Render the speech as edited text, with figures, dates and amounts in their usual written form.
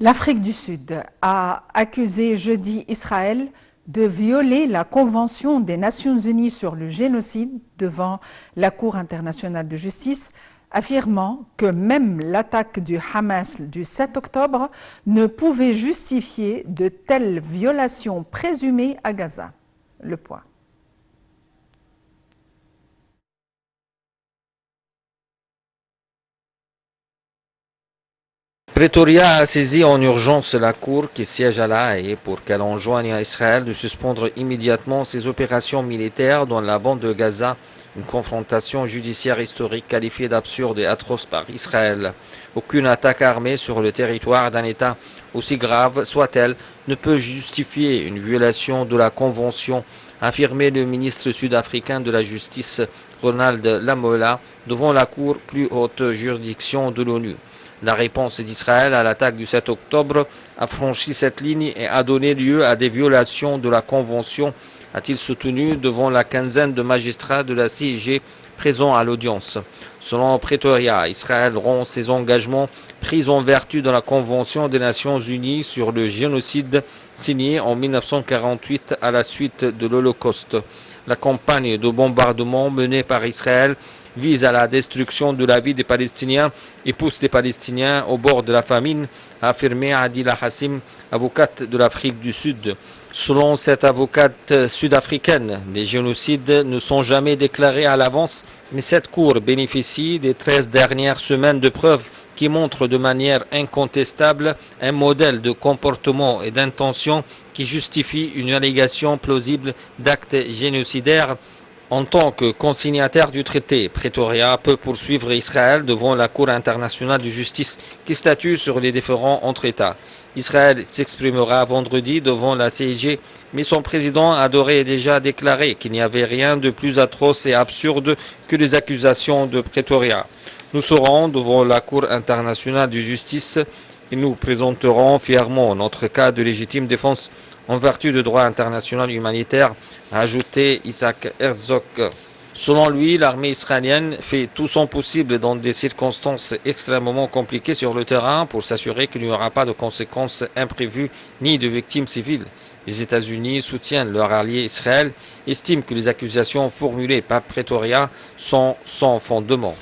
L'Afrique du Sud a accusé jeudi Israël de violer la Convention des Nations Unies sur le génocide devant la Cour internationale de justice, affirmant que même l'attaque du Hamas du 7 octobre ne pouvait justifier de telles violations présumées à Gaza. Le point. Pretoria a saisi en urgence la Cour qui siège à La Haye pour qu'elle enjoigne à Israël de suspendre immédiatement ses opérations militaires dans la bande de Gaza, une confrontation judiciaire historique qualifiée d'absurde et atroce par Israël. Aucune attaque armée sur le territoire d'un État, aussi grave soit-elle, ne peut justifier une violation de la Convention, a affirmé le ministre sud-africain de la Justice, Ronald Lamola, devant la Cour plus haute juridiction de l'ONU. La réponse d'Israël à l'attaque du 7 octobre a franchi cette ligne et a donné lieu à des violations de la Convention, a-t-il soutenu devant la quinzaine de magistrats de la CIG présents à l'audience. Selon Pretoria, Israël rompt ses engagements pris en vertu de la Convention des Nations Unies sur le génocide signée en 1948 à la suite de l'Holocauste. La campagne de bombardement menée par Israël vise à la destruction de la vie des Palestiniens et pousse les Palestiniens au bord de la famine, a affirmé Adila Hassim, avocate de l'Afrique du Sud. Selon cette avocate sud-africaine, les génocides ne sont jamais déclarés à l'avance, mais cette cour bénéficie des 13 dernières semaines de preuves qui montrent de manière incontestable un modèle de comportement et d'intention qui justifie une allégation plausible d'actes génocidaires. En tant que consignataire du traité, Pretoria peut poursuivre Israël devant la Cour internationale de justice qui statue sur les différends entre États. Israël s'exprimera vendredi devant la CIG, mais son président a d'ores et déjà déclaré qu'il n'y avait rien de plus atroce et absurde que les accusations de Pretoria. Nous serons devant la Cour internationale de justice et nous présenterons fièrement notre cas de légitime défense en vertu du droit international humanitaire, a ajouté Isaac Herzog. Selon lui, l'armée israélienne fait tout son possible dans des circonstances extrêmement compliquées sur le terrain pour s'assurer qu'il n'y aura pas de conséquences imprévues ni de victimes civiles. Les États-Unis soutiennent leur allié Israël, estiment que les accusations formulées par Pretoria sont sans fondement.